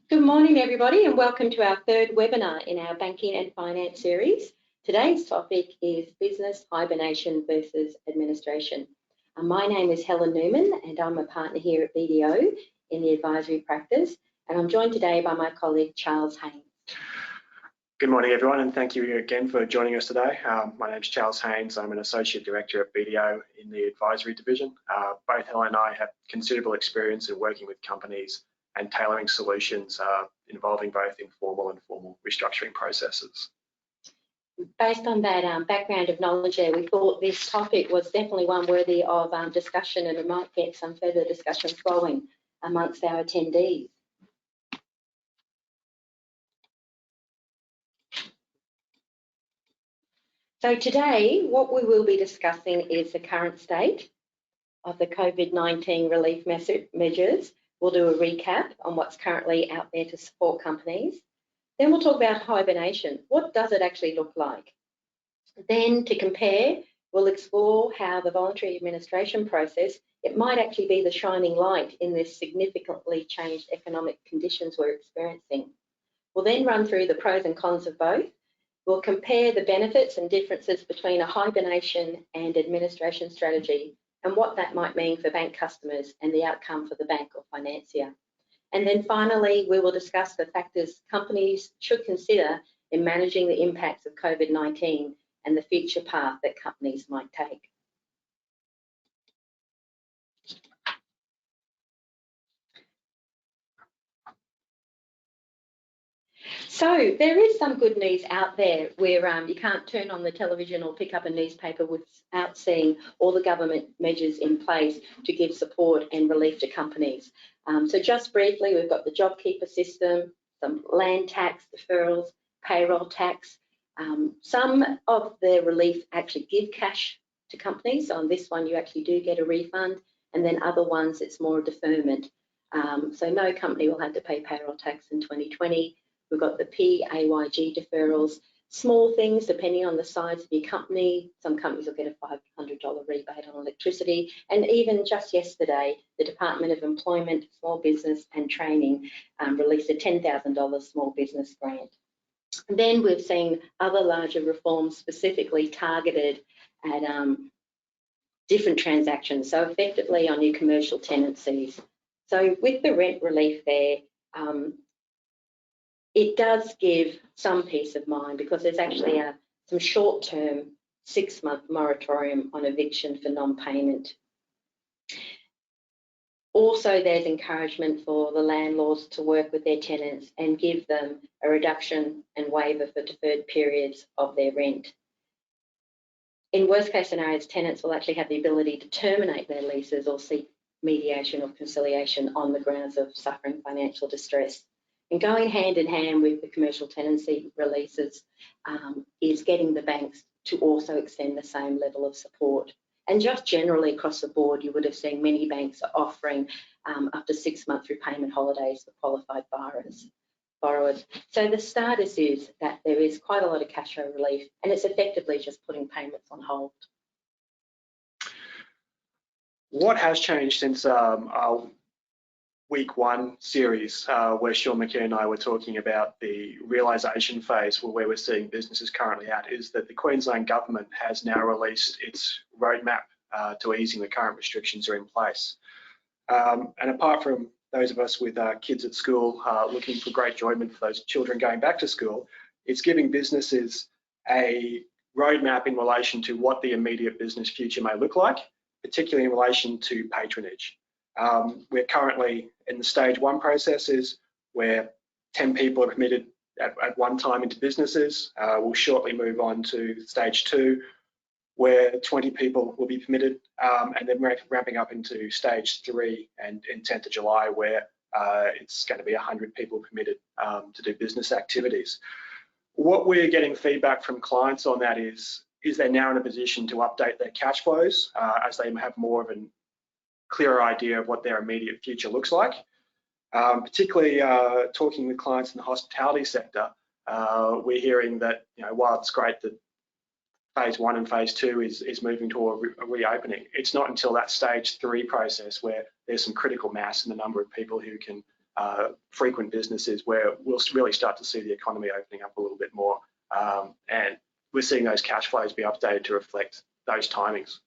Good morning, everybody, and welcome to our third webinar in our Banking and Finance series. Today's topic is business hibernation versus administration. My name is Helen Newman, and I'm a partner here at BDO in the advisory practice, and I'm joined today by my colleague, Charles Haines. Good morning, everyone, and thank you again for joining us today. My name is Charles Haines. I'm an Associate Director at BDO in the Advisory Division. Both Helen and I have considerable experience in working with companies and tailoring solutions involving both informal and formal restructuring processes. Based on that background of knowledge there, we thought this topic was definitely one worthy of discussion, and it might get some further discussion flowing amongst our attendees. So today, what we will be discussing is the current state of the COVID-19 relief measures. We'll do a recap on what's currently out there to support companies. Then we'll talk about hibernation. What does it actually look like? Then to compare, we'll explore how the voluntary administration process, it might actually be the shining light in this significantly changed economic conditions we're experiencing. We'll then run through the pros and cons of both. We'll compare the benefits and differences between a hibernation and administration strategy and what that might mean for bank customers and the outcome for the bank or financier. And then finally, we will discuss the factors companies should consider in managing the impacts of COVID-19 and the future path that companies might take. So there is some good news out there where you can't turn on the television or pick up a newspaper without seeing all the government measures in place to give support and relief to companies. So just briefly, we've got the JobKeeper system, some land tax deferrals, payroll tax. Some of the relief actually give cash to companies. On this one, you actually do get a refund, and then other ones, it's more deferment. So no company will have to pay payroll tax in 2020. We've got the PAYG deferrals, small things depending on the size of your company. Some companies will get a $500 rebate on electricity. And even just yesterday, the Department of Employment, Small Business and Training released a $10,000 small business grant. And then we've seen other larger reforms specifically targeted at different transactions, so effectively on your commercial tenancies. So with the rent relief there, it does give some peace of mind because there's actually some short-term 6-month moratorium on eviction for non-payment. Also, there's encouragement for the landlords to work with their tenants and give them a reduction and waiver for deferred periods of their rent. In worst-case scenarios, tenants will actually have the ability to terminate their leases or seek mediation or conciliation on the grounds of suffering financial distress. And going hand in hand with the commercial tenancy releases is getting the banks to also extend the same level of support. And just generally across the board, you would have seen many banks are offering up to 6-month repayment holidays for qualified borrowers. So the status is that there is quite a lot of cash flow relief, and it's effectively just putting payments on hold. What has changed since our Week 1 series, where Sean McKay and I were talking about the realisation phase where we're seeing businesses currently at, is that the Queensland Government has now released its roadmap to easing the current restrictions are in place. And apart from those of us with kids at school looking for great enjoyment for those children going back to school, it's giving businesses a roadmap in relation to what the immediate business future may look like, particularly in relation to patronage. We're currently in the stage 1 processes where 10 people are permitted at one time into businesses. We'll shortly move on to stage 2, where 20 people will be permitted, and then we're ramping up into stage 3 and in 10th of July, where it's going to be 100 people permitted to do business activities. What we're getting feedback from clients on that is they're now in a position to update their cash flows as they have more of a clearer idea of what their immediate future looks like. Particularly talking with clients in the hospitality sector, we're hearing that, while it's great that phase 1 and phase 2 is moving toward a reopening, it's not until that stage 3 process where there's some critical mass in the number of people who can frequent businesses where we'll really start to see the economy opening up a little bit more. And we're seeing those cash flows be updated to reflect those timings.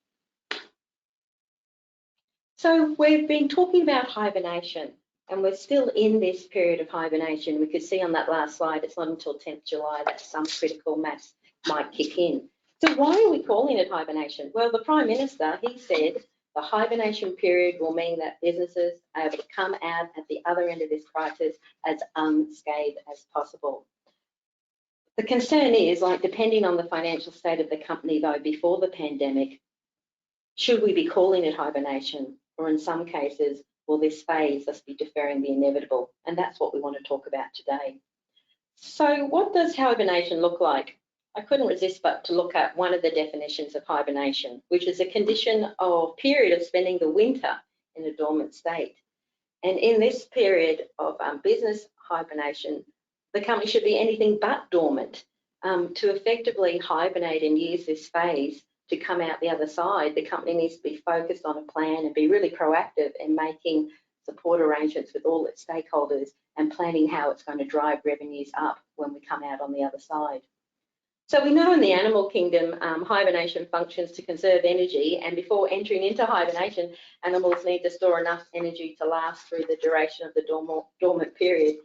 So we've been talking about hibernation, and we're still in this period of hibernation. We could see on that last slide, it's not until 10th July that some critical mass might kick in. So why are we calling it hibernation? Well, the Prime Minister, he said the hibernation period will mean that businesses are able to come out at the other end of this crisis as unscathed as possible. The concern is, like, depending on the financial state of the company, though, before the pandemic, should we be calling it hibernation? Or in some cases, will this phase us be deferring the inevitable? And that's what we want to talk about today. So what does hibernation look like? I couldn't resist but to look at one of the definitions of hibernation, which is a condition or period of spending the winter in a dormant state. And in this period of business hibernation, the company should be anything but dormant. To effectively hibernate and use this phase to come out the other side, the company needs to be focused on a plan and be really proactive in making support arrangements with all its stakeholders and planning how it's going to drive revenues up when we come out on the other side. So we know in the animal kingdom, hibernation functions to conserve energy, and before entering into hibernation, animals need to store enough energy to last through the duration of the dormant period.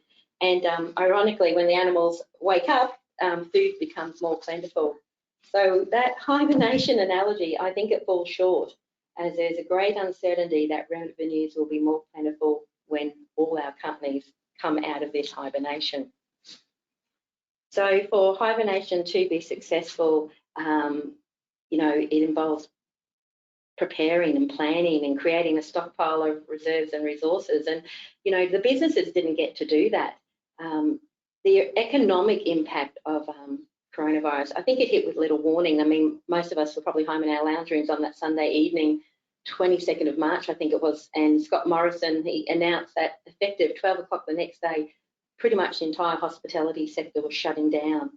And ironically, when the animals wake up, food becomes more plentiful. So that hibernation analogy, I think it falls short, as there's a great uncertainty that revenues will be more plentiful when all our companies come out of this hibernation. So for hibernation to be successful, you know, it involves preparing and planning and creating a stockpile of reserves and resources. And, you know, the businesses didn't get to do that. The economic impact of coronavirus, I think it hit with little warning. I mean, most of us were probably home in our lounge rooms on that Sunday evening, 22nd of March, I think it was, and Scott Morrison, he announced that effective 12 o'clock the next day, pretty much the entire hospitality sector was shutting down.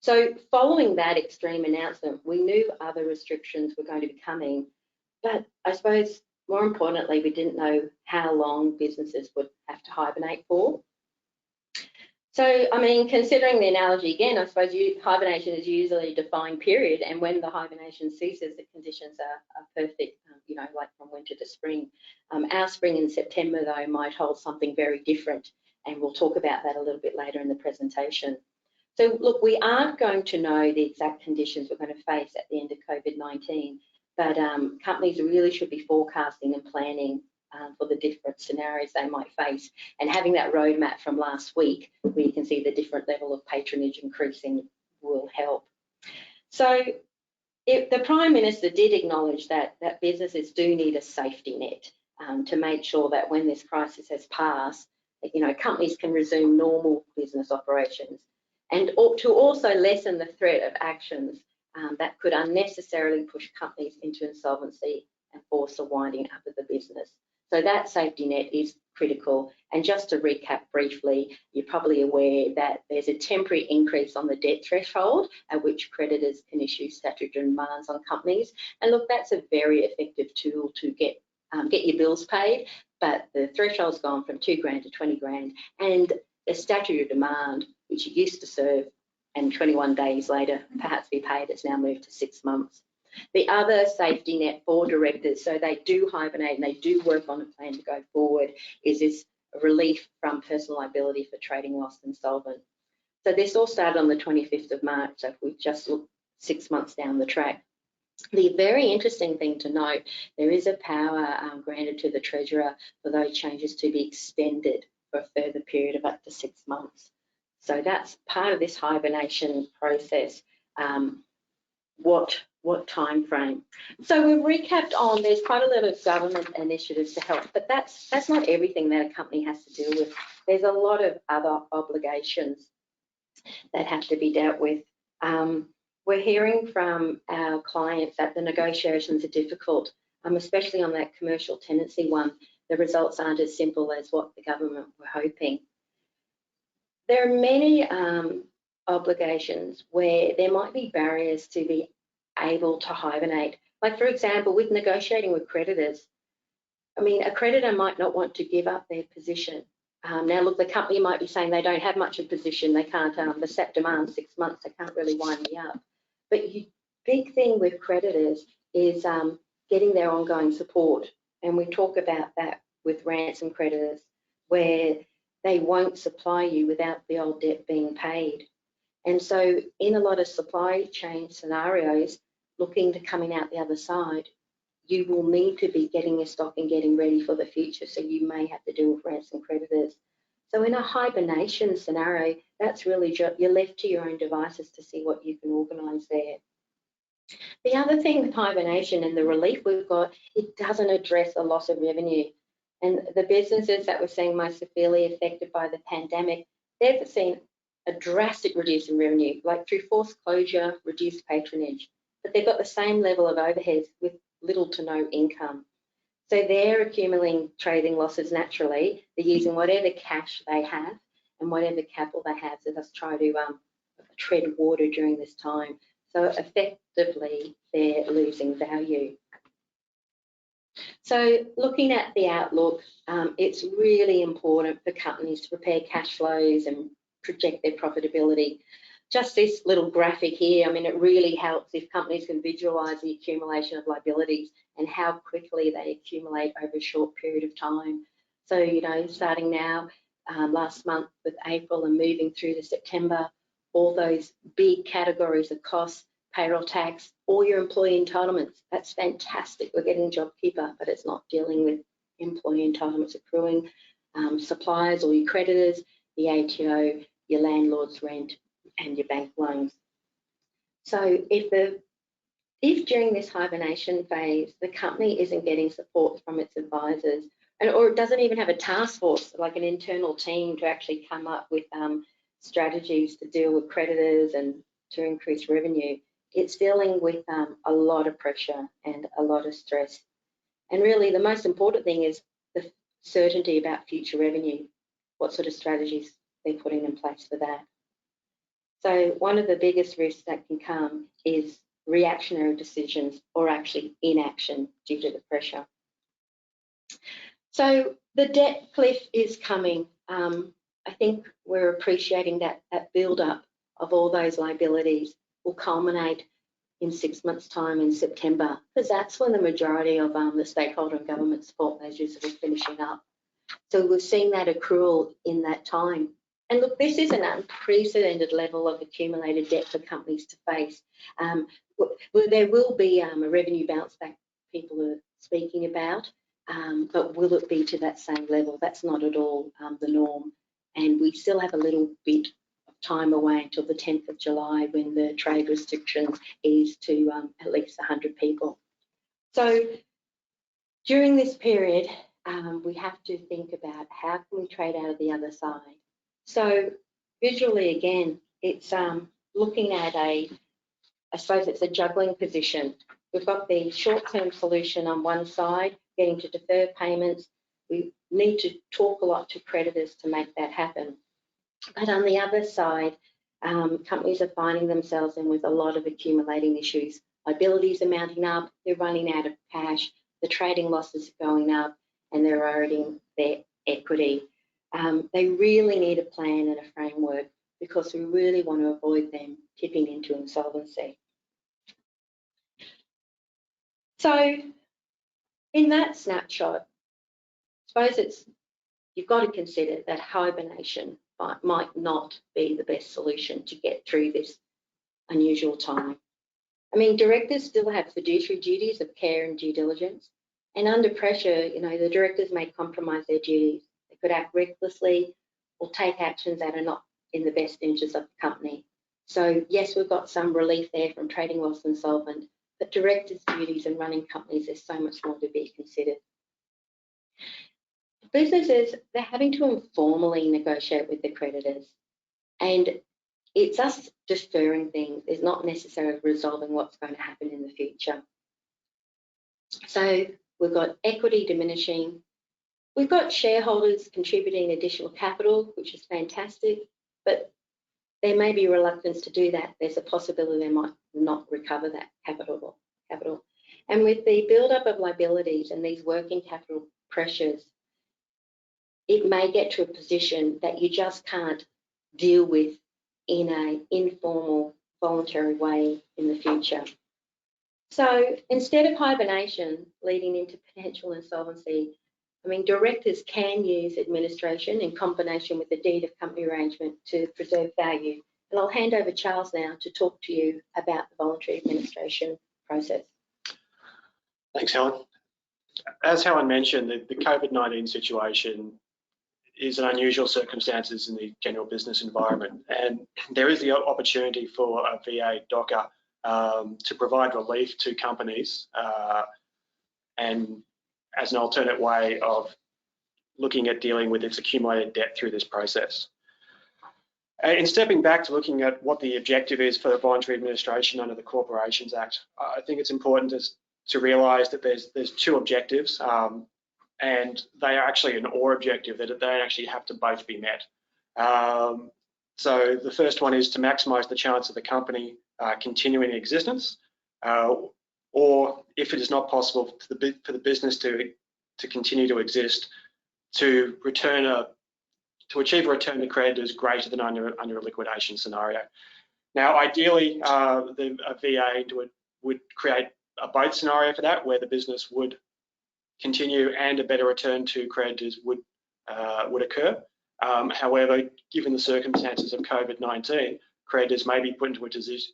So following that extreme announcement, we knew other restrictions were going to be coming, but I suppose more importantly, we didn't know how long businesses would have to hibernate for. So, I mean, considering the analogy again, I suppose hibernation is usually a defined period, and when the hibernation ceases, the conditions are perfect, you know, like from winter to spring. Our spring in September, though, might hold something very different, and we'll talk about that a little bit later in the presentation. So, look, we aren't going to know the exact conditions we're going to face at the end of COVID-19, but companies really should be forecasting and planning for the different scenarios they might face, and having that roadmap from last week where you can see the different level of patronage increasing will help. So the Prime Minister did acknowledge that businesses do need a safety net to make sure that when this crisis has passed, you know, companies can resume normal business operations, and to also lessen the threat of actions that could unnecessarily push companies into insolvency and force a winding up of the business. So that safety net is critical. And just to recap briefly, you're probably aware that there's a temporary increase on the debt threshold at which creditors can issue statutory demands on companies. And look, that's a very effective tool to get your bills paid, but the threshold's gone from 2 grand to 20 grand, and the statutory demand, which it used to serve and 21 days later perhaps be paid, it's now moved to 6 months. The other safety net for directors, so they do hibernate and they do work on a plan to go forward, is this relief from personal liability for trading lost and solvent. So this all started on the 25th of March, so if we just look 6 months down the track. The very interesting thing to note, there is a power granted to the Treasurer for those changes to be extended for a further period of up to 6 months. So that's part of this hibernation process. What time frame? So we've recapped on, there's quite a lot of government initiatives to help, but that's not everything that a company has to deal with. There's a lot of other obligations that have to be dealt with. We're hearing from our clients that the negotiations are difficult, especially on that commercial tenancy one. The results aren't as simple as what the government were hoping. There are many obligations where there might be barriers to be able to hibernate. Like, for example, with negotiating with creditors, I mean, a creditor might not want to give up their position Now, look, the company might be saying they don't have much of a position. They can't, the SAP demand 6 months, they can't really wind me up. But big thing with creditors is getting their ongoing support. And we talk about that with ransom creditors, where they won't supply you without the old debt being paid. And so in a lot of supply chain scenarios, looking to coming out the other side, you will need to be getting your stock and getting ready for the future. So you may have to deal with ransom creditors. So in a hibernation scenario, that's really you're left to your own devices to see what you can organise there. The other thing with hibernation and the relief we've got, it doesn't address a loss of revenue. And the businesses that were seeing most severely affected by the pandemic, they've seen a drastic reduce in revenue, like through forced closure, reduced patronage. But they've got the same level of overheads with little to no income. So they're accumulating trading losses naturally. They're using whatever cash they have and whatever capital they have to just try to tread water during this time. So effectively, they're losing value. So looking at the outlook, it's really important for companies to prepare cash flows and project their profitability. Just this little graphic here, I mean, it really helps if companies can visualise the accumulation of liabilities and how quickly they accumulate over a short period of time. So, you know, starting now, last month with April and moving through to September, all those big categories of costs, payroll tax, all your employee entitlements, that's fantastic. We're getting JobKeeper, but it's not dealing with employee entitlements accruing, suppliers or your creditors, the ATO, your landlord's rent, and your bank loans. So if during this hibernation phase, the company isn't getting support from its advisors, or it doesn't even have a task force, like an internal team to actually come up with strategies to deal with creditors and to increase revenue, it's dealing with a lot of pressure and a lot of stress. And really the most important thing is the certainty about future revenue, what sort of strategies they're putting in place for that. So one of the biggest risks that can come is reactionary decisions or actually inaction due to the pressure. So the debt cliff is coming. I think we're appreciating that build-up of all those liabilities will culminate in 6 months' time in September, because that's when the majority of the stakeholder and government support measures are finishing up. So we're seeing that accrual in that time. And look, this is an unprecedented level of accumulated debt for companies to face. There will be a revenue bounce back people are speaking about, but will it be to that same level? That's not at all the norm. And we still have a little bit of time away until the 10th of July when the trade restrictions ease to at least 100 people. So during this period, we have to think about how can we trade out of the other side. So visually, again, it's looking at I suppose it's a juggling position. We've got the short-term solution on one side, getting to defer payments. We need to talk a lot to creditors to make that happen. But on the other side, companies are finding themselves in with a lot of accumulating issues. Liabilities are mounting up, they're running out of cash, the trading losses are going up, and they're eroding their equity. They really need a plan and a framework because we really want to avoid them tipping into insolvency. So in that snapshot, I suppose you've got to consider that hibernation might not be the best solution to get through this unusual time. I mean, directors still have fiduciary duties of care and due diligence, and under pressure, you know, the directors may compromise their duties. They could act recklessly or take actions that are not in the best interest of the company. So yes, we've got some relief there from trading whilst insolvent, but directors' duties in running companies, there's so much more to be considered. Businesses, they're having to informally negotiate with their creditors, and it's us deferring things. It's not necessarily resolving what's going to happen in the future. So we've got equity diminishing. We've got shareholders contributing additional capital, which is fantastic, but there may be reluctance to do that. There's a possibility they might not recover that capital. And with the build-up of liabilities and these working capital pressures, it may get to a position that you just can't deal with in an informal, voluntary way in the future. So instead of hibernation leading into potential insolvency, I mean, directors can use administration in combination with the deed of company arrangement to preserve value. And I'll hand over Charles now to talk to you about the voluntary administration process. Thanks, Helen. As Helen mentioned, the COVID-19 situation is an unusual circumstances in the general business environment, and there is the opportunity for a VA DOCA to provide relief to companies and as an alternate way of looking at dealing with its accumulated debt through this process. In stepping back to looking at what the objective is for the voluntary administration under the Corporations Act, I think it's important to realise that there's two objectives, and they are actually an or objective, that they actually have to both be met. So the first one is to maximise the chance of the company continuing existence, or if it is not possible for the business to continue to exist, to achieve a return to creditors greater than under a liquidation scenario. Now, ideally, a VA would create a both scenario for that, where the business would continue and a better return to creditors would occur. However, given the circumstances of COVID-19, creditors may be put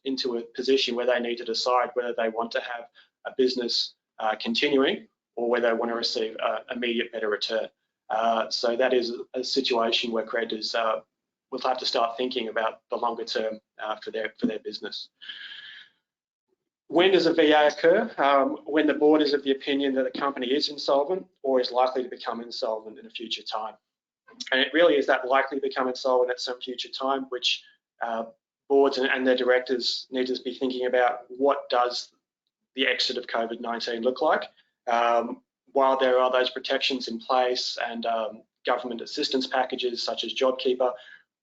into a position where they need to decide whether they want to have a business continuing or whether they want to receive an immediate better return. So that is a situation where creditors will have to start thinking about the longer term for their business. When does a VA occur? When the board is of the opinion that a company is insolvent or is likely to become insolvent in a future time. And it really is that likely to become insolvent at some future time, which boards and their directors need to be thinking about. What does the exit of COVID-19 look like? While there are those protections in place and government assistance packages such as JobKeeper,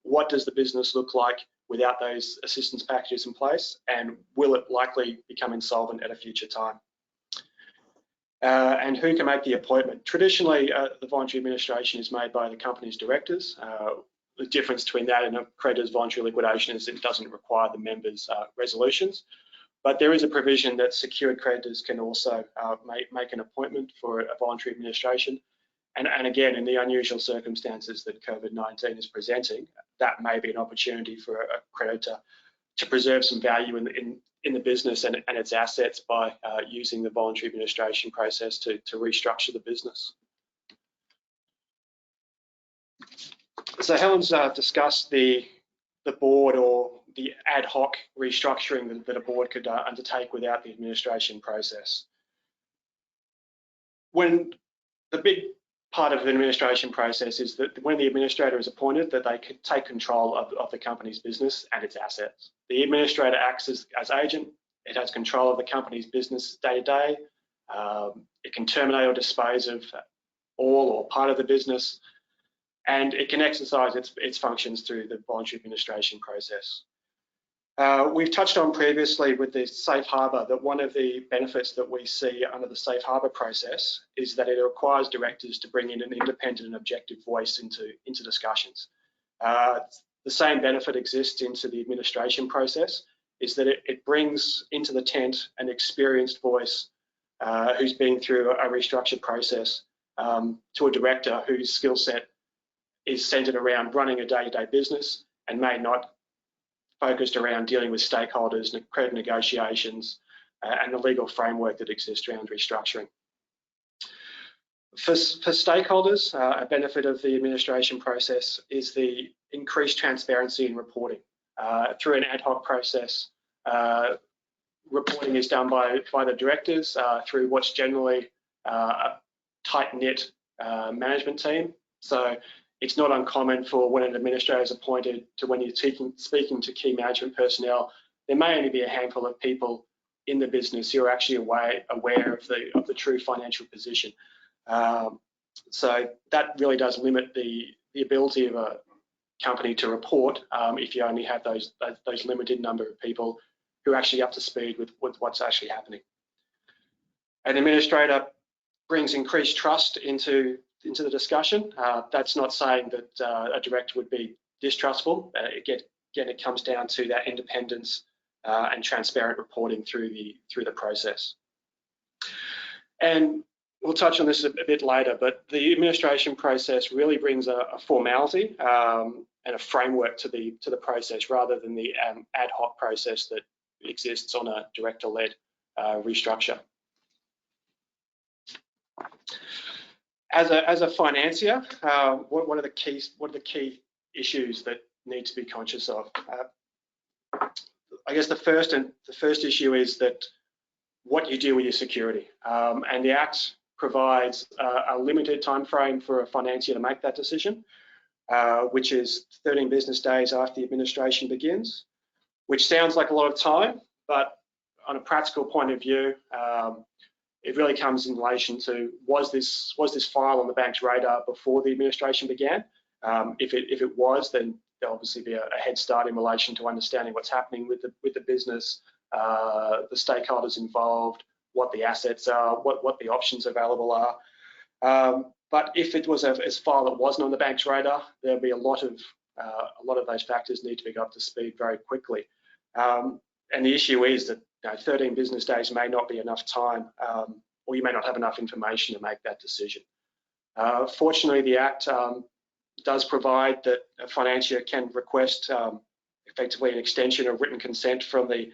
what does the business look like without those assistance packages in place, and will it likely become insolvent at a future time? And who can make the appointment? Traditionally, the voluntary administration is made by the company's directors. The difference between that and a creditor's voluntary liquidation is it doesn't require the members' resolutions. But there is a provision that secured creditors can also make an appointment for a voluntary administration. And again, in the unusual circumstances that COVID-19 is presenting, that may be an opportunity for a creditor to preserve some value in the business and its assets by using the voluntary administration process to restructure the business. So Helen's discussed the board or the ad hoc restructuring that a board could undertake without the administration process. When the big part of the administration process is that when the administrator is appointed, that they could take control of the company's business and its assets. The administrator acts as agent. It has control of the company's business day to day. It can terminate or dispose of all or part of the business, and it can exercise its functions through the voluntary administration process. We've touched on previously with the safe harbour that one of the benefits that we see under the safe harbour process is that it requires directors to bring in an independent and objective voice into discussions. The same benefit exists into the administration process, is that it brings into the tent an experienced voice who's been through a restructured process to a director whose skill set is centred around running a day-to-day business and may not focused around dealing with stakeholders, credit negotiations, and the legal framework that exists around restructuring. For stakeholders, a benefit of the administration process is the increased transparency in reporting. Through an ad hoc process, reporting is done by the directors through what's generally a tight-knit management team. So it's not uncommon for when an administrator is appointed to when you're speaking to key management personnel, there may only be a handful of people in the business who are actually aware of the true financial position. So that really does limit the ability of a company to report if you only have those limited number of people who are actually up to speed with what's actually happening. An administrator brings increased trust into the discussion. That's not saying that a director would be distrustful. Again, it comes down to that independence and transparent reporting through the process. And we'll touch on this a bit later, but the administration process really brings a formality and a framework to the process, rather than the ad hoc process that exists on a director-led restructure. As a financier, what are the key issues that need to be conscious of? I guess the first issue is that what you do with your security, and the Act provides a limited time frame for a financier to make that decision, which is 13 business days after the administration begins, which sounds like a lot of time, but on a practical point of view, it really comes in relation to was this file on the bank's radar before the administration began? If it was, then there'll obviously be a head start in relation to understanding what's happening with the business, the stakeholders involved, what the assets are, what the options available are. But if it was a file that wasn't on the bank's radar, there'll be a lot of those factors need to be got up to speed very quickly. And the issue is that 13 business days may not be enough time, or you may not have enough information to make that decision. Fortunately, the Act does provide that a financier can request effectively an extension of written consent from the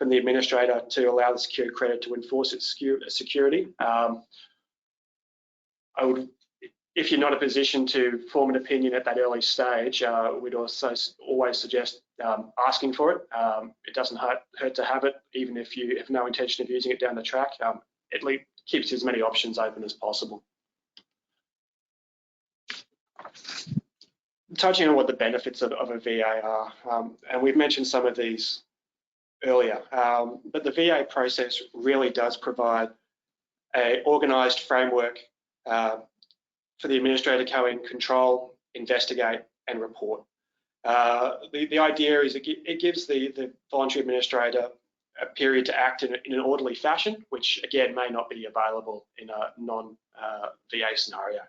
administrator to allow the secured creditor to enforce its security. If you're not in a position to form an opinion at that early stage, we'd also always suggest asking for it. It doesn't hurt to have it, even if you have no intention of using it down the track. It keeps as many options open as possible. Touching on what the benefits of a VA are, and we've mentioned some of these earlier, but the VA process really does provide an organised framework for the administrator to go in, control, investigate, and report. The idea is it gives the voluntary administrator a period to act in an orderly fashion, which again may not be available in a non-VA scenario.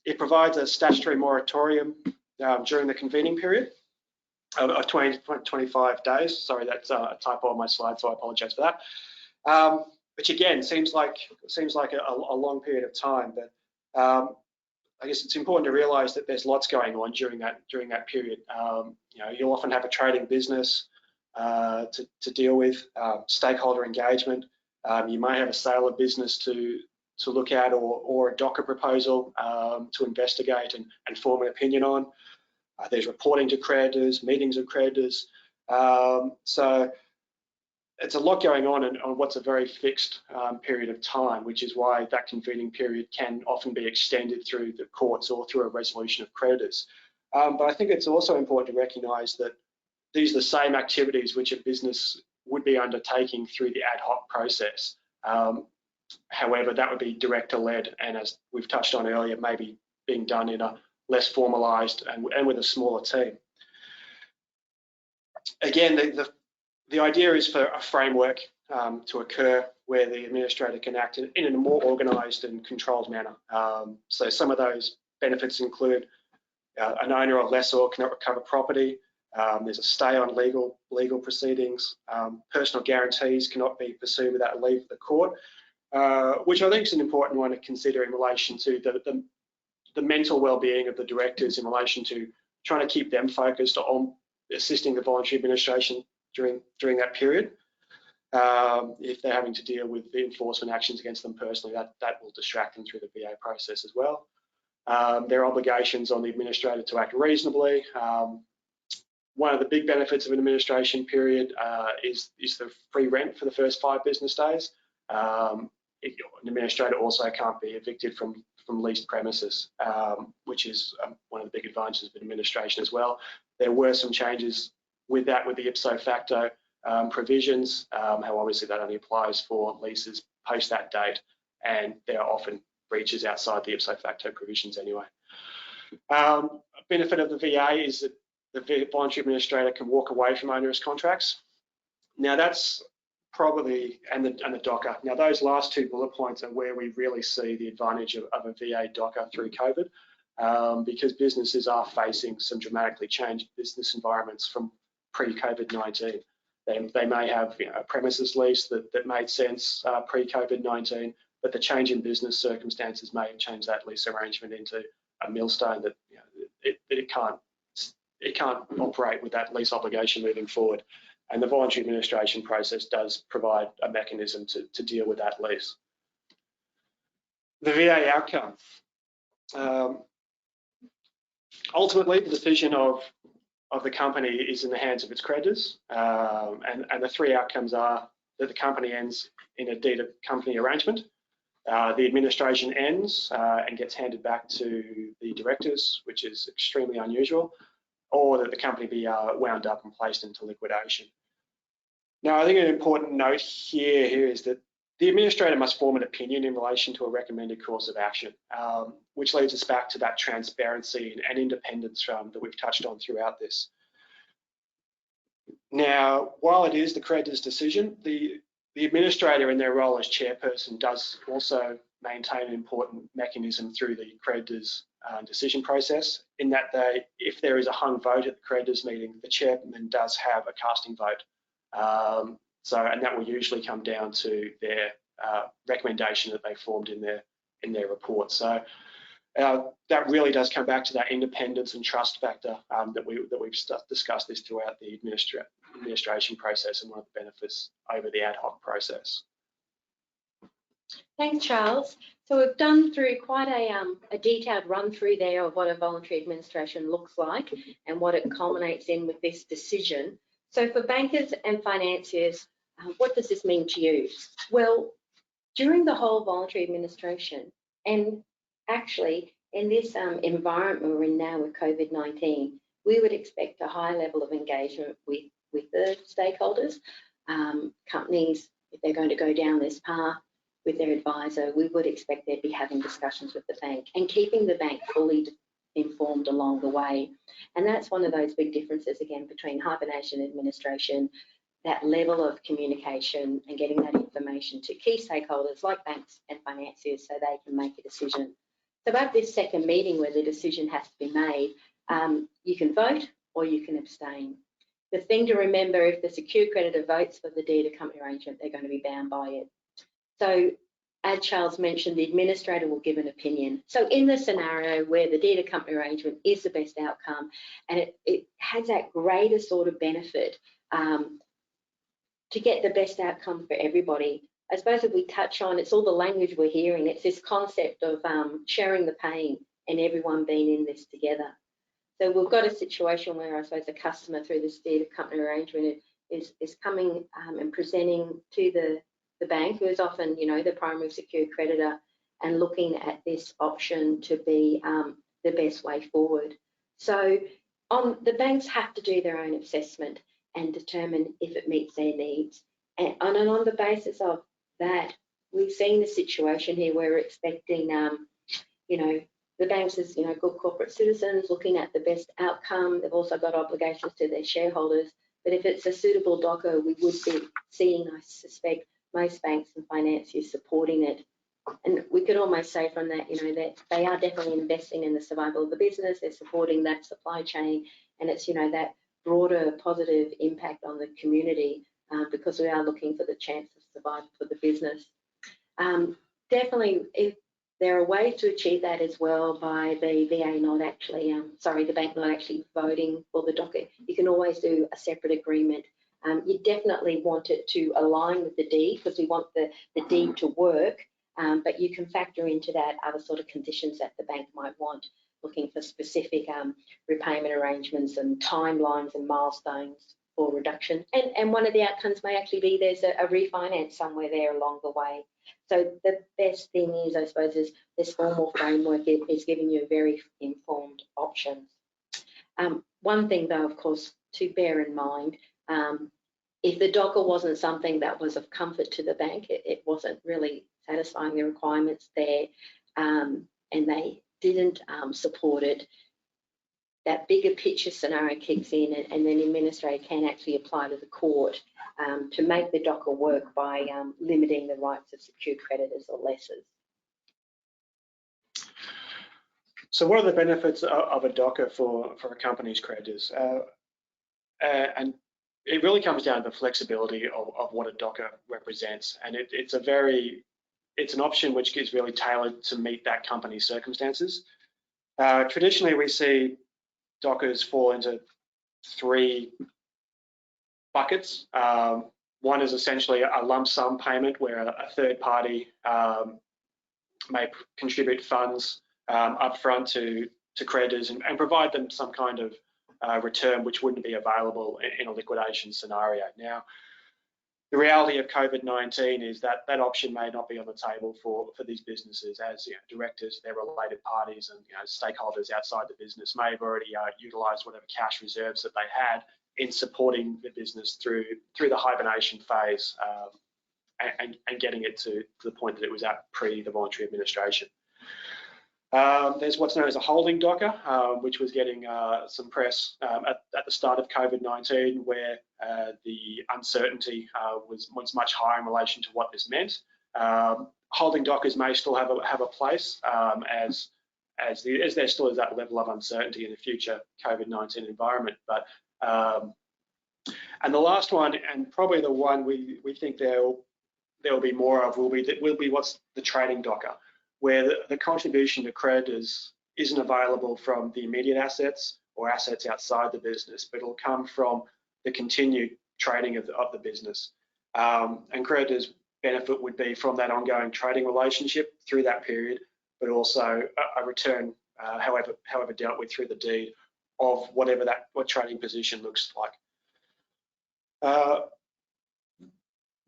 It provides a statutory moratorium during the convening period of 25 days. Sorry, that's a typo on my slide, so I apologise for that. Which again seems like a long period of time, but I guess it's important to realise that there's lots going on during that period. You'll often have a trading business to deal with, stakeholder engagement. You may have a sale of business to look at, or a DOCA proposal to investigate and form an opinion on. There's reporting to creditors, meetings of creditors. So it's a lot going on what's a very fixed period of time, which is why that convening period can often be extended through the courts or through a resolution of creditors. But I think it's also important to recognise that these are the same activities which a business would be undertaking through the ad hoc process. However, that would be director-led, and as we've touched on earlier, maybe being done in a less formalised and with a smaller team. Again, the idea is for a framework to occur where the administrator can act in a more organised and controlled manner. So some of those benefits include an owner or lessor cannot recover property. There's a stay on legal proceedings. Personal guarantees cannot be pursued without leave of the court, which I think is an important one to consider in relation to the mental well-being of the directors, in relation to trying to keep them focused on assisting the voluntary administration during that period. If they're having to deal with the enforcement actions against them personally, that will distract them through the VA process as well. There are obligations on the administrator to act reasonably. One of the big benefits of an administration period is the free rent for the first 5 business days. An administrator also can't be evicted from leased premises, which is one of the big advantages of administration as well. There were some changes with the ipso facto provisions. How obviously that only applies for leases post that date, and there are often breaches outside the ipso facto provisions anyway. A benefit of the VA is that the voluntary administrator can walk away from onerous contracts. Now that's probably, and the DOCA. Now, those last two bullet points are where we really see the advantage of a VA DOCA through COVID, because businesses are facing some dramatically changed business environments from pre-COVID-19. They may have a premises lease that made sense pre-COVID-19, but the change in business circumstances may have changed that lease arrangement into a millstone that it can't operate with that lease obligation moving forward. And the voluntary administration process does provide a mechanism to deal with that lease. The VA outcome. Ultimately, the decision of the company is in the hands of its creditors, and the three outcomes are that the company ends in a deed of company arrangement, the administration ends and gets handed back to the directors, which is extremely unusual, or that the company be wound up and placed into liquidation. Now, I think an important note here is that the administrator must form an opinion in relation to a recommended course of action, which leads us back to that transparency and independence that we've touched on throughout this. Now, while it is the creditor's decision, the administrator in their role as chairperson does also maintain an important mechanism through the creditor's decision process, in that if there is a hung vote at the creditors meeting, the chairman does have a casting vote. And that will usually come down to their recommendation that they formed in their report. So that really does come back to that independence and trust factor that we've discussed this throughout the administration process, and one of the benefits over the ad hoc process. Thanks, Charles. So we've done through quite a detailed run through there of what a voluntary administration looks like and what it culminates in with this decision. So for bankers and financiers, what does this mean to you? Well, during the whole voluntary administration, and actually in this environment we're in now with COVID-19, we would expect a high level of engagement with the stakeholders. Companies, if they're going to go down this path with their advisor, we would expect they'd be having discussions with the bank and keeping the bank fully informed along the way. And that's one of those big differences, again, between hibernation administration, that level of communication and getting that information to key stakeholders like banks and financiers so they can make a decision. So at this second meeting where the decision has to be made, you can vote or you can abstain. The thing to remember, if the secured creditor votes for the deed of company arrangement, they're going to be bound by it. So as Charles mentioned, the administrator will give an opinion. So in the scenario where the deed of company arrangement is the best outcome and it has that greater sort of benefit to get the best outcome for everybody, I suppose if we touch on, it's all the language we're hearing, it's this concept of sharing the pain and everyone being in this together. So we've got a situation where I suppose the customer through this deed of company arrangement is coming and presenting to the bank, who is often, the primary secured creditor, and looking at this option to be the best way forward. So the banks have to do their own assessment and determine if it meets their needs. And on the basis of that, we've seen a situation here where we're expecting, the banks as, good corporate citizens looking at the best outcome. They've also got obligations to their shareholders. But if it's a suitable DOCA, we would be seeing, I suspect, most banks and financiers supporting it. And we could almost say from that, that they are definitely investing in the survival of the business. They're supporting that supply chain, and it's, that broader positive impact on the community because we are looking for the chance of survival for the business. Definitely, if there are ways to achieve that as well by the VA not actually, the bank not actually voting for the DOCA, you can always do a separate agreement. You definitely want it to align with the deed because we want the deed to work, but you can factor into that other sort of conditions that the bank might want, looking for specific repayment arrangements and timelines and milestones for reduction. And one of the outcomes may actually be there's a refinance somewhere there along the way. So the best thing is, I suppose, is this formal framework is giving you very informed options. One thing, though, of course, to bear in mind, if the DOCA wasn't something that was of comfort to the bank, it wasn't really satisfying the requirements there, and they didn't support it, that bigger picture scenario kicks in, and then the administrator can actually apply to the court to make the DOCA work by limiting the rights of secured creditors or lessors. So what are the benefits of a DOCA for a company's creditors? And it really comes down to the flexibility of what a DOCA represents, and it's an option which is really tailored to meet that company's circumstances. Traditionally, we see DOCAs fall into three buckets. One is essentially a lump sum payment where a third party may contribute funds upfront to creditors and provide them some kind of return which wouldn't be available in a liquidation scenario. Now, the reality of COVID-19 is that option may not be on the table for these businesses, as directors, their related parties, and stakeholders outside the business may have already utilised whatever cash reserves that they had in supporting the business through the hibernation phase and getting it to the point that it was at pre the voluntary administration. There's what's known as a holding DOCA, which was getting some press at the start of COVID-19, where the uncertainty was much higher in relation to what this meant. Holding DOCAs may still have a place as there still is that level of uncertainty in the future COVID-19 environment. But and the last one, and probably the one we think there will be more of, will be what's the trading DOCA, where the contribution to creditors isn't available from the immediate assets or assets outside the business, but it'll come from the continued trading of the business. And creditors' benefit would be from that ongoing trading relationship through that period, but also a return, however dealt with through the deed, of what trading position looks like.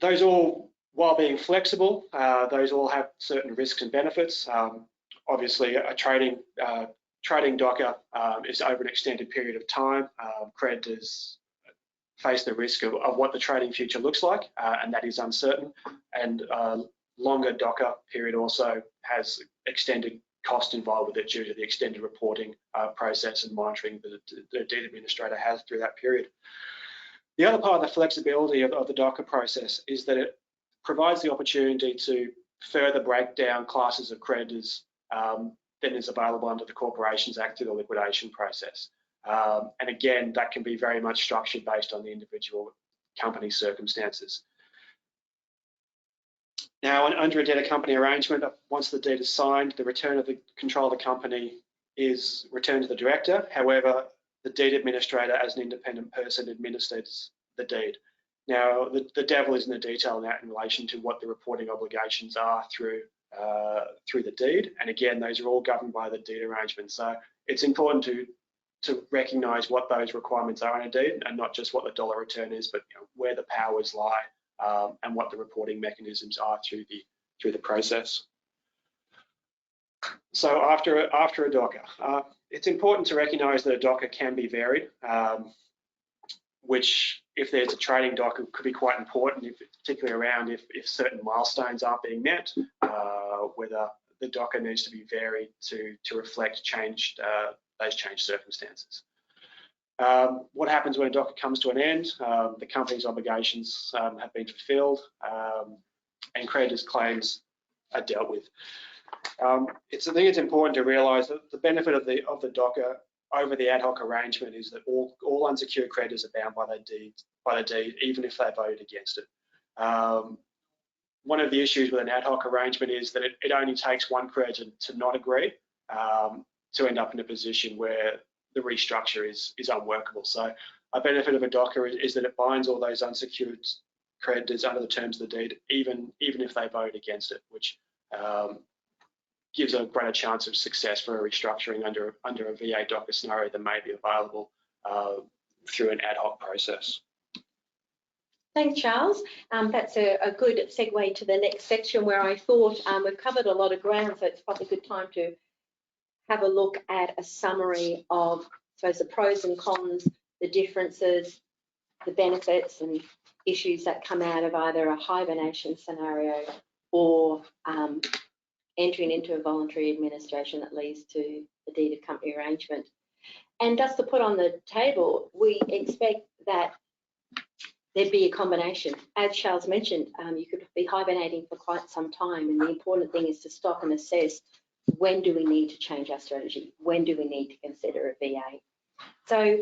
Those all, while being flexible, those all have certain risks and benefits. Obviously, a trading DOCA is over an extended period of time. Creditors face the risk of what the trading future looks like, and that is uncertain. And longer DOCA period also has extended cost involved with it due to the extended reporting process and monitoring that the deed administrator has through that period. The other part of the flexibility of the DOCA process is that it provides the opportunity to further break down classes of creditors than is available under the Corporations Act through the liquidation process. And again, that can be very much structured based on the individual company circumstances. Now, under a debtor company arrangement, once the deed is signed, the return of the control of the company is returned to the director. However, the deed administrator, as an independent person, administers the deed. Now, the devil is in the detail now in relation to what the reporting obligations are through the deed. And again, those are all governed by the deed arrangement. So it's important to recognise what those requirements are in a deed, and not just what the dollar return is, but where the powers lie and what the reporting mechanisms are through the process. So after a DOCA, it's important to recognise that a DOCA can be varied, which, if there's a trading DOCA, could be quite important, particularly around if certain milestones aren't being met, whether the DOCA needs to be varied to reflect those changed circumstances. What happens when a DOCA comes to an end? The company's obligations have been fulfilled, and creditors' claims are dealt with. I think it's important to realise that the benefit of the DOCA over the ad hoc arrangement is that all unsecured creditors are bound by the deed, even if they voted against it. One of the issues with an ad hoc arrangement is that it only takes one creditor to not agree to end up in a position where the restructure is unworkable. So a benefit of a DOCA is that it binds all those unsecured creditors under the terms of the deed, even if they vote against it, which gives a greater chance of success for a restructuring under a VA DOCA scenario that may be available through an ad hoc process. Thanks, Charles. That's a good segue to the next section, where I thought we've covered a lot of ground, so it's probably a good time to have a look at a summary of, I suppose, the pros and cons, the differences, the benefits and issues that come out of either a hibernation scenario or entering into a voluntary administration that leads to a deed of company arrangement. And just to put on the table, we expect that there'd be a combination. As Charles mentioned, you could be hibernating for quite some time, and the important thing is to stop and assess, when do we need to change our strategy? When do we need to consider a VA? So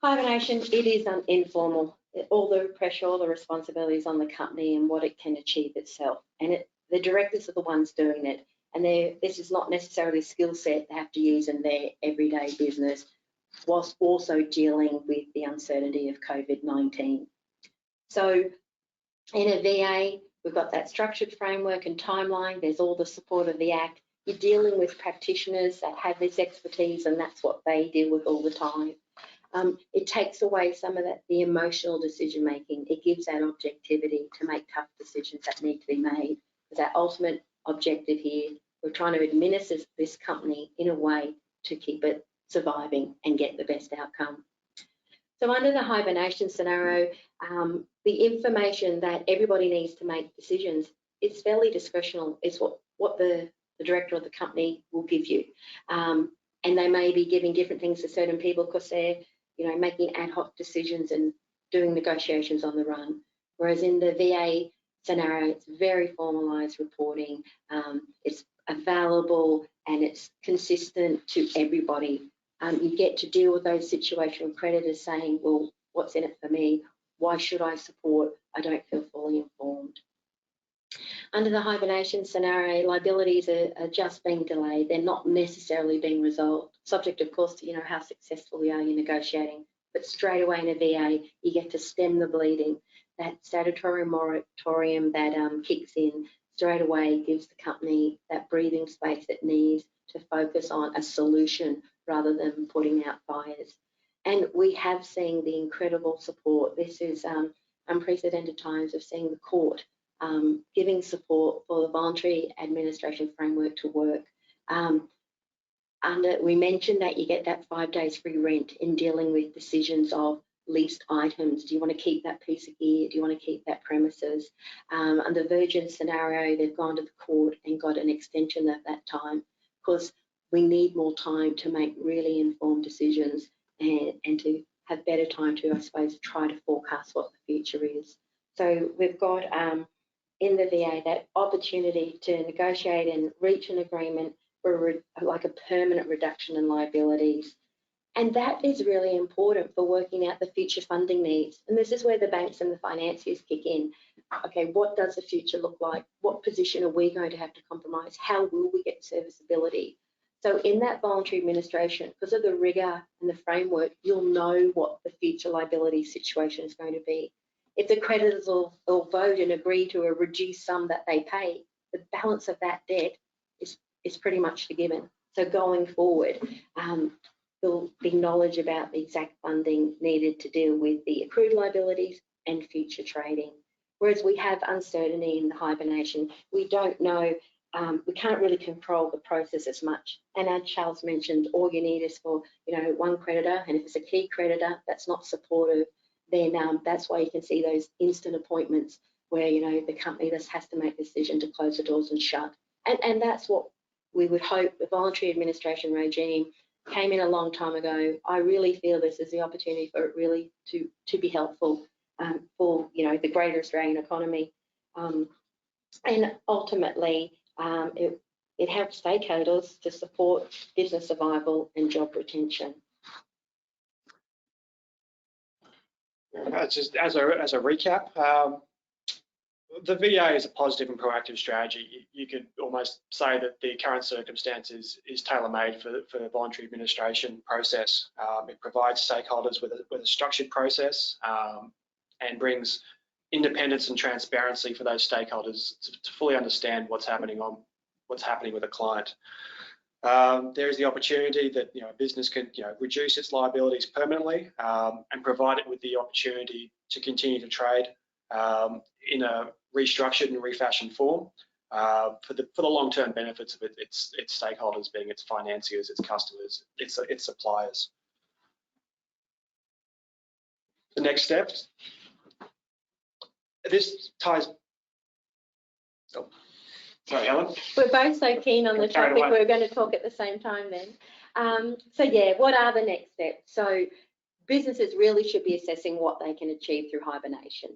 hibernation, it is informal. All the pressure, all the responsibilities on the company and what it can achieve itself. And the directors are the ones doing it. And this is not necessarily a skill set they have to use in their everyday business, whilst also dealing with the uncertainty of COVID-19. So in a VA, we've got that structured framework and timeline. There's all the support of the Act. You're dealing with practitioners that have this expertise, and that's what they deal with all the time. It takes away some of the emotional decision making. It gives that objectivity to make tough decisions that need to be made. Because our ultimate objective here, we're trying to administer this company in a way to keep it surviving and get the best outcome. So under the hibernation scenario, the information that everybody needs to make decisions, it's fairly discretional. It's what the director of the company will give you. And they may be giving different things to certain people because they're making ad hoc decisions and doing negotiations on the run. Whereas in the VA scenario, it's very formalised reporting. It's available and it's consistent to everybody. You get to deal with those situational creditors saying, well, what's in it for me? Why should I support? I don't feel fully informed. Under the hibernation scenario, liabilities are just being delayed. They're not necessarily being resolved, subject, of course, to how successful you are in negotiating. But straight away in a VA, you get to stem the bleeding. That statutory moratorium that kicks in straight away gives the company that breathing space it needs to focus on a solution rather than putting out fires. And we have seen the incredible support. This is unprecedented times of seeing the court giving support for the voluntary administration framework to work. We mentioned that you get that 5 days free rent in dealing with decisions of leased items. Do you want to keep that piece of gear? Do you want to keep that premises? Under Virgin scenario, they've gone to the court and got an extension of that time because we need more time to make really informed decisions and to have better time to, I suppose, try to forecast what the future is. So we've got in the VA that opportunity to negotiate and reach an agreement for like a permanent reduction in liabilities. And that is really important for working out the future funding needs. And this is where the banks and the financiers kick in. Okay, what does the future look like? What position are we going to have to compromise? How will we get serviceability? So in that voluntary administration, because of the rigour and the framework, you'll know what the future liability situation is going to be. If the creditors will vote and agree to a reduced sum that they pay, the balance of that debt is pretty much forgiven. So going forward, there'll be knowledge about the exact funding needed to deal with the accrued liabilities and future trading. Whereas we have uncertainty in the hibernation, we don't know, we can't really control the process as much. And as Charles mentioned, all you need is for one creditor, and if it's a key creditor that's not supportive, then that's why you can see those instant appointments where the company just has to make a decision to close the doors and shut. And that's what we would hope. The voluntary administration regime came in a long time ago. I really feel this is the opportunity for it really to be helpful for the greater Australian economy, and ultimately it helps stakeholders to support business survival and job retention. Just as a recap, the VA is a positive and proactive strategy. You could almost say that the current circumstances is tailor-made for the voluntary administration process. It provides stakeholders with a structured process and brings independence and transparency for those stakeholders to fully understand what's happening with a client. There is the opportunity that a business can reduce its liabilities permanently and provide it with the opportunity to continue to trade in a restructured and refashioned form for the long-term benefits of its stakeholders, being its financiers, its customers, its suppliers. The next steps. This ties. Oh. Sorry, Helen. We're both so keen on the topic, we're going to talk at the same time then. So yeah, what are the next steps? So businesses really should be assessing what they can achieve through hibernation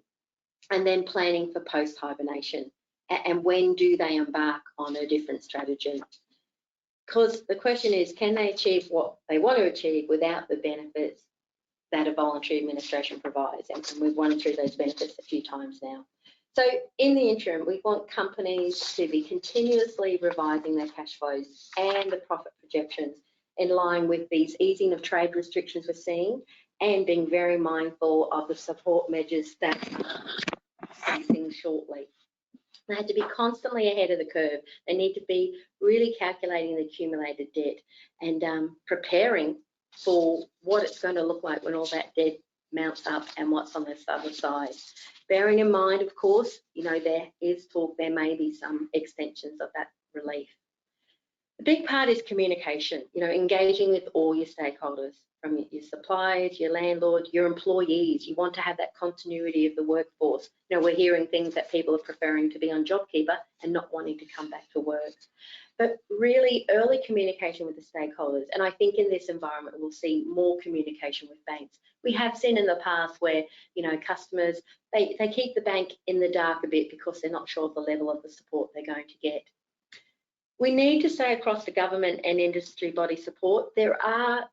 and then planning for post-hibernation. And when do they embark on a different strategy? Because the question is, can they achieve what they want to achieve without the benefits that a voluntary administration provides? And we've run through those benefits a few times now. So in the interim, we want companies to be continuously revising their cash flows and the profit projections in line with these easing of trade restrictions we're seeing, and being very mindful of the support measures that are ceasing shortly. They have to be constantly ahead of the curve. They need to be really calculating the accumulated debt and preparing for what it's going to look like when all that debt mounts up and what's on this other side. Bearing in mind, of course, there is talk there may be some extensions of that relief. The big part is communication, engaging with all your stakeholders, from your suppliers, your landlord, your employees. You want to have that continuity of the workforce. We're hearing things that people are preferring to be on JobKeeper and not wanting to come back to work. But really early communication with the stakeholders. And I think in this environment, we'll see more communication with banks. We have seen in the past where, customers, they keep the bank in the dark a bit because they're not sure of the level of the support they're going to get. We need to say across the government and industry body support, there are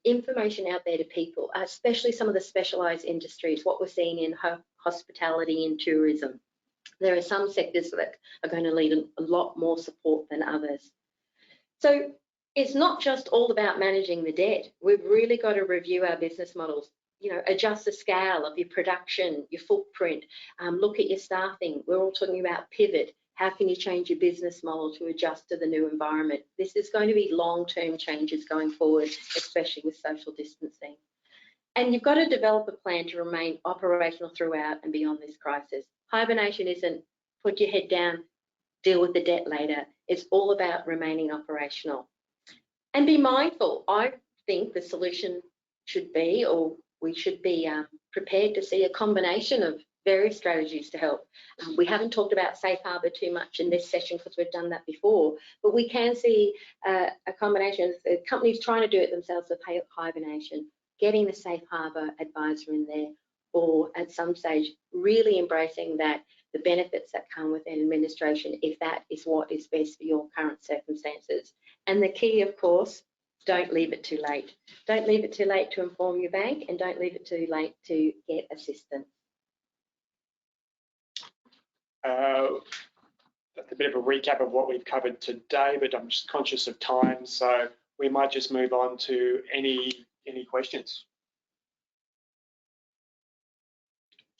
information out there to people, especially some of the specialised industries, what we're seeing in hospitality and tourism. There are some sectors that are going to need a lot more support than others. So it's not just all about managing the debt. We've really got to review our business models, adjust the scale of your production, your footprint, look at your staffing. We're all talking about pivot. How can you change your business model to adjust to the new environment? This is going to be long-term changes going forward, especially with social distancing. And you've got to develop a plan to remain operational throughout and beyond this crisis. Hibernation isn't put your head down, deal with the debt later. It's all about remaining operational. And be mindful. I think the solution should be, or we should be prepared to see a combination of various strategies to help. We haven't talked about safe harbour too much in this session because we've done that before, but we can see a combination of companies trying to do it themselves with hibernation, getting the safe harbour advisor in there, or at some stage really embracing that the benefits that come with an administration, if that is what is best for your current circumstances. And the key, of course, don't leave it too late. Don't leave it too late to inform your bank, and don't leave it too late to get assistance. That's a bit of a recap of what we've covered today, but I'm just conscious of time, so we might just move on to any questions.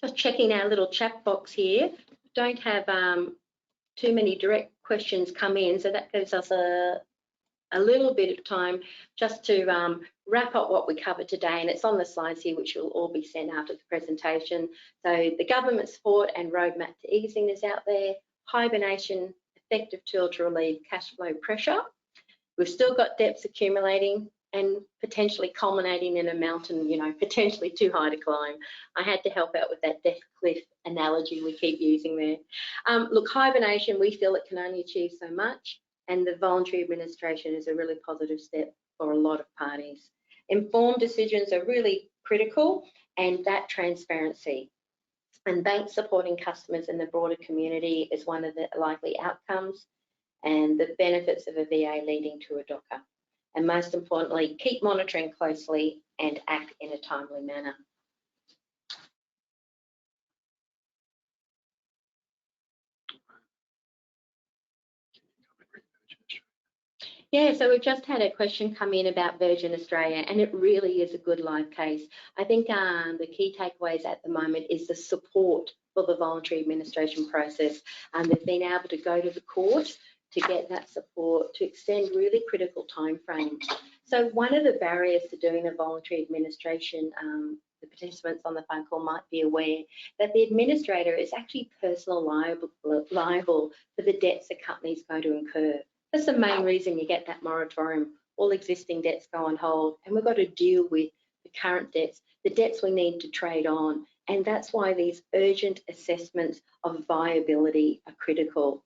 Just checking our little chat box here. Don't have too many direct questions come in, so that gives us a little bit of time just to wrap up what we covered today, and it's on the slides here, which will all be sent after the presentation. So the government support and roadmap to easing is out there. Hibernation, effective tool to relieve cash flow pressure. We've still got debts accumulating and potentially culminating in a mountain, potentially too high to climb. I had to help out with that death cliff analogy we keep using there. Look, hibernation, we feel it can only achieve so much, and the voluntary administration is a really positive step for a lot of parties. Informed decisions are really critical, and that transparency. And banks supporting customers in the broader community is one of the likely outcomes, and the benefits of a VA leading to a DOCA. And most importantly, keep monitoring closely and act in a timely manner. Yeah, so we've just had a question come in about Virgin Australia, and it really is a good live case. I think the key takeaways at the moment is the support for the voluntary administration process. They've been able to go to the court to get that support, to extend really critical timeframes. So one of the barriers to doing a voluntary administration, the participants on the phone call might be aware that the administrator is actually personally liable for the debts the company's going to incur. That's the main reason you get that moratorium. All existing debts go on hold, and we've got to deal with the current debts, the debts we need to trade on. And that's why these urgent assessments of viability are critical.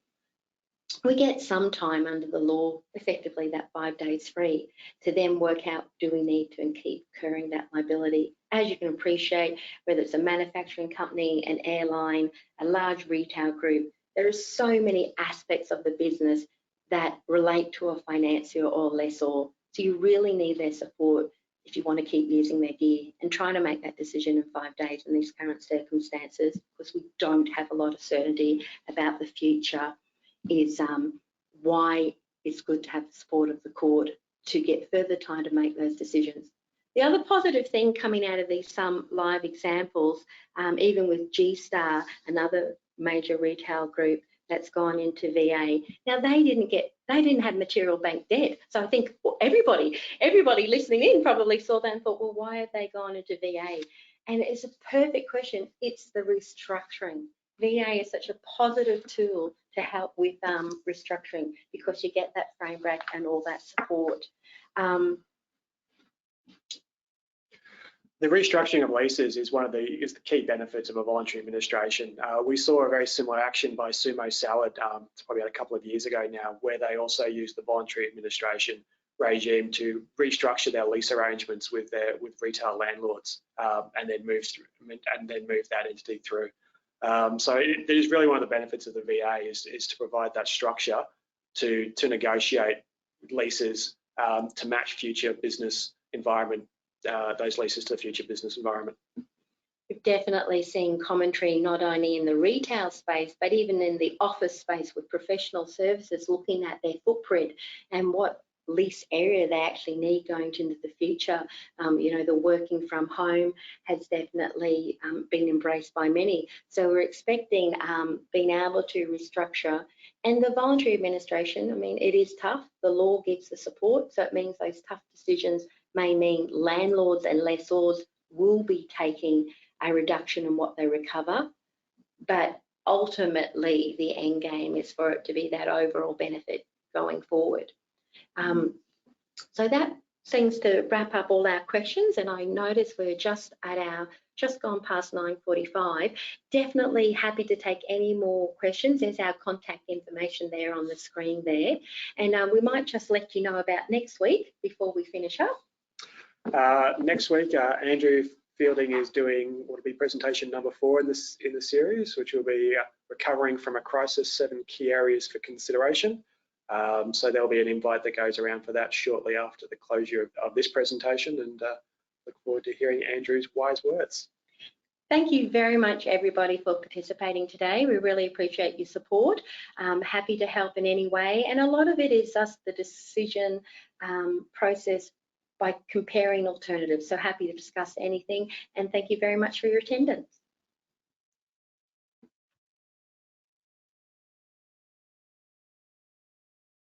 we get some time under the law, effectively that 5 days free, to then work out, do we need to keep incurring that liability? As you can appreciate, whether it's a manufacturing company, an airline, a large retail group, there are so many aspects of the business that relate to a financier or lessor. So you really need their support if you want to keep using their gear, and trying to make that decision in 5 days in these current circumstances, because we don't have a lot of certainty about the future, is why it's good to have the support of the court to get further time to make those decisions. The other positive thing coming out of these live examples, even with G-Star, another major retail group that's gone into VA. Now they didn't have material bank debt. So I think everybody listening in probably saw that and thought, well, why have they gone into VA? And it's a perfect question. It's the restructuring. VA is such a positive tool to help with restructuring, because you get that framework and all that support. The restructuring of leases is the key benefits of a voluntary administration. We saw a very similar action by Sumo Salad, it's probably a couple of years ago now, where they also used the voluntary administration regime to restructure their lease arrangements with retail landlords, and then move that entity through. So it is really one of the benefits of the VA is to provide that structure to negotiate leases to match future business environment, those leases to the future business environment. We've definitely seen commentary not only in the retail space, but even in the office space, with professional services looking at their footprint and what lease area they actually need going into the future. You know, the working from home has definitely been embraced by many. So we're expecting being able to restructure. And the voluntary administration, I mean, it is tough. The law gives the support, so it means those tough decisions may mean landlords and lessors will be taking a reduction in what they recover. But ultimately, the end game is for it to be that overall benefit going forward. So that seems to wrap up all our questions, and I notice we're just gone past 9:45. Definitely happy to take any more questions. There's our contact information there on the screen there, and we might just let you know about next week before we finish up. Next week, Andrew Fielding is doing what will be presentation number 4 in the series, which will be recovering from a crisis: 7 key areas for consideration. So there'll be an invite that goes around for that shortly after the closure of this presentation, and look forward to hearing Andrew's wise words. Thank you very much, everybody, for participating today. We really appreciate your support. Happy to help in any way, and a lot of it is just the decision process by comparing alternatives. So happy to discuss anything, and thank you very much for your attendance.